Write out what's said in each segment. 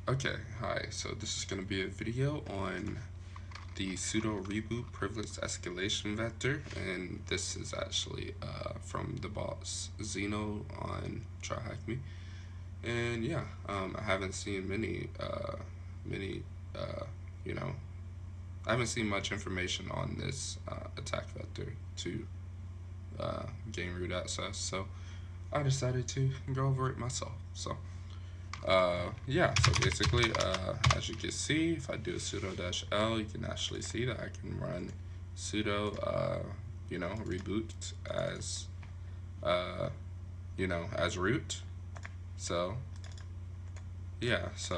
Okay, hi. So this is going to be a video on the sudo reboot privileged escalation vector, and this is actually from the boss Zeno on Try Hack Me. And yeah, I haven't seen many, uh, you know, I haven't seen much information on this attack vector to gain root access, so I decided to go over it myself. So yeah, so basically, as you can see, if I do sudo -l, you can actually see that I can run sudo, reboot as, as root. So yeah, so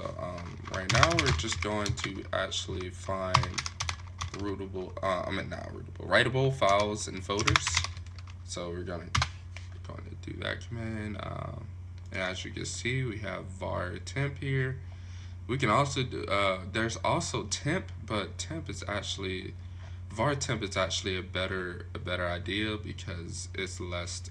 right now we're just going to actually find writable files and folders. So we're going to do that command. And as you can see, we have var temp here. We can also do, there's also temp, but var temp is actually a better idea because it's less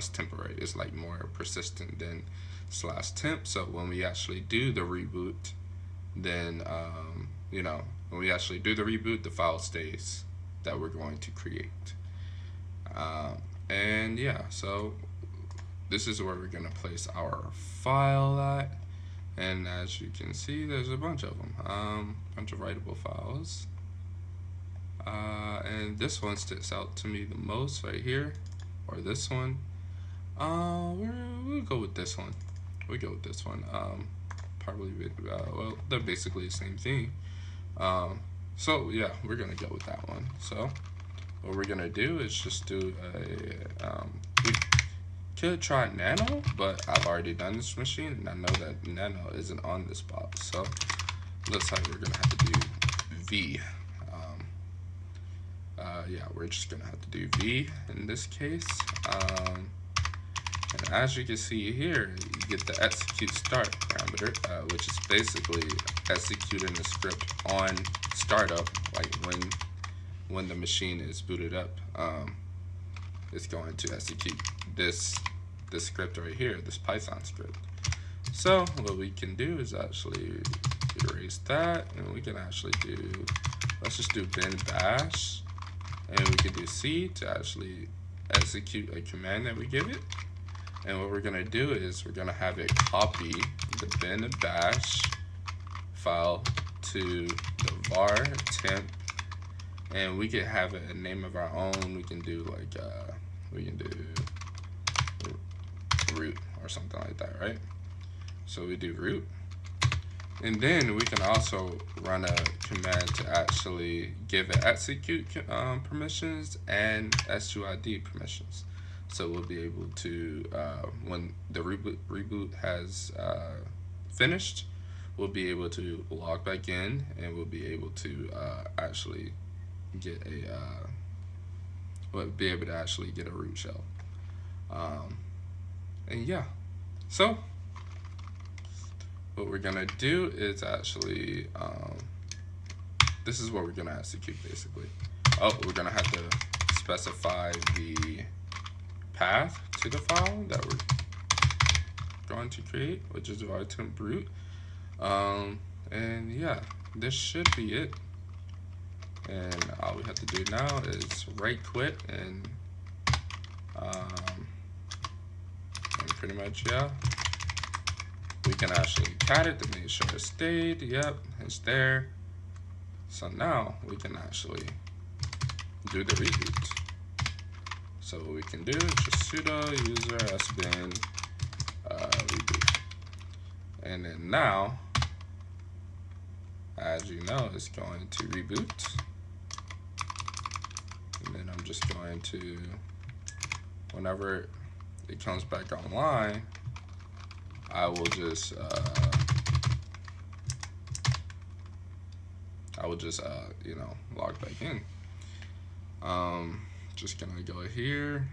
temporary. It's like more persistent than /temp. So when we actually do the reboot, then when we actually do the reboot, the file stays that we're going to create. And yeah, so this is where we're gonna place our file at, and as you can see, there's a bunch of them, bunch of writable files, and this one sticks out to me the most right here, or this one. We'll go with this one. Probably well, they're basically the same thing. So yeah, we're gonna go with that one. So what we're gonna do is just do a we could try nano, but I've already done this machine and I know that nano isn't on this box, so looks like we're gonna have to do v. Yeah, we're just gonna have to do v in this case, and as you can see here, you get the execute start parameter, which is basically executing the script on startup, like when the machine is booted up. It's going to execute this script right here, this Python script. So what we can do is actually erase that, and we can actually do, let's just do bin bash, and we can do C to actually execute a command that we give it. And what we're gonna do is we're gonna have it copy the bin bash file to the var temp, and we can have a name of our own. We can do like root or something like that, right? So we do root, and then we can also run a command to actually give it execute permissions and suid permissions. So we'll be able to, when the reboot has finished, we'll be able to log back in, and we'll be able to actually get a root shell. And yeah, so what we're gonna do is actually, this is what we're gonna execute basically. We're gonna have to specify the path to the file that we're going to create, which is var temp root. And yeah, this should be it. And all we have to do now is right quit, and pretty much, yeah, we can actually cat it to make sure it stayed. Yep, it's there. So now we can actually do the reboot. So what we can do is just sudo user sbin reboot, and then now, as you know, it's going to reboot. And then I'm just going to, whenever it comes back online, I will just log back in. Just gonna go here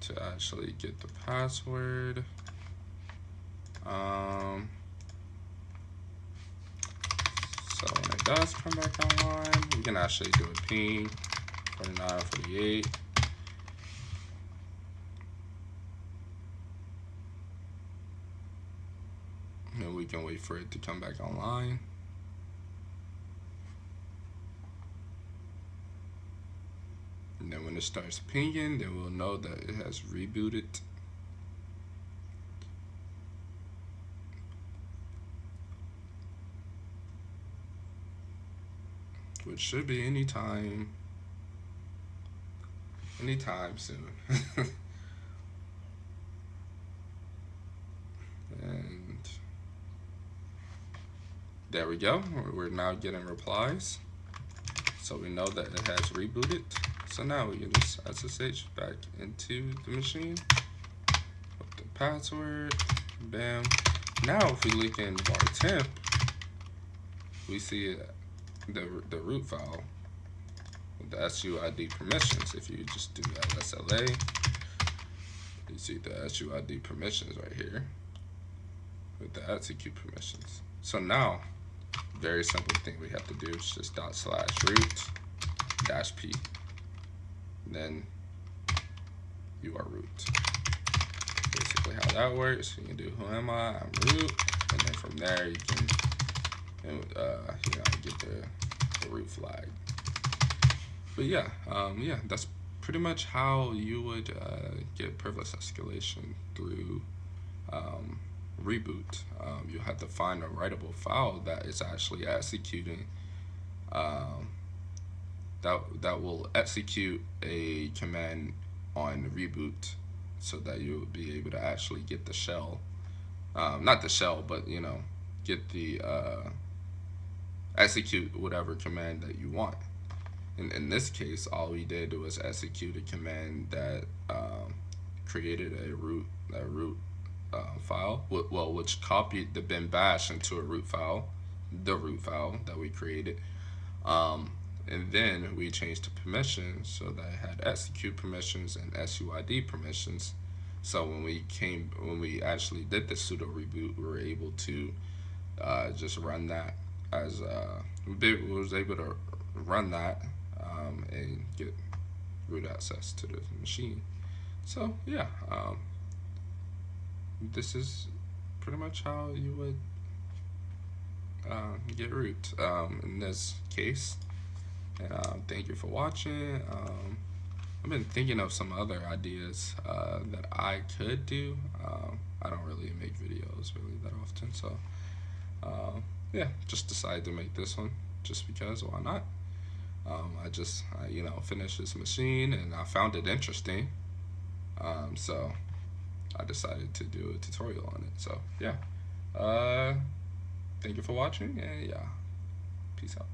to actually get the password. So when it does come back online, we can actually do a ping 4948. and we can wait for it to come back online. And then when it starts pinging, then we'll know that it has rebooted. Which should be anytime soon. And there we go. We're now getting replies. So we know that it has rebooted. So now we can just SSH back into the machine. Put the password. Bam. Now if we look in var temp, we see the root file with the SUID permissions. If you just do that SLA, you see the SUID permissions right here with the execute permissions. So now, very simple thing we have to do is just /root -p. Then you are root. Basically how that works. You can do who am I? I'm root, and then from there you can get the root flag. But yeah, that's pretty much how you would get privilege escalation through reboot. You have to find a writable file that is actually executing, that will execute a command on reboot, so that you will be able to actually get the shell, not the shell, but get the execute whatever command that you want. In this case, all we did was execute a command that created a root file, which copied the bin bash into a root file, the root file that we created, and then we changed the permissions so that it had execute permissions and SUID permissions. So when we actually did the sudo reboot, we were able to just run that as we was able to run that and get root access to the machine. So yeah, this is pretty much how you would get root in this case. And thank you for watching. I've been thinking of some other ideas that I could do. I don't really make videos really that often, so yeah, just decided to make this one just because, why not? I finished this machine and I found it interesting, so I decided to do a tutorial on it. So yeah, thank you for watching, and yeah, peace out.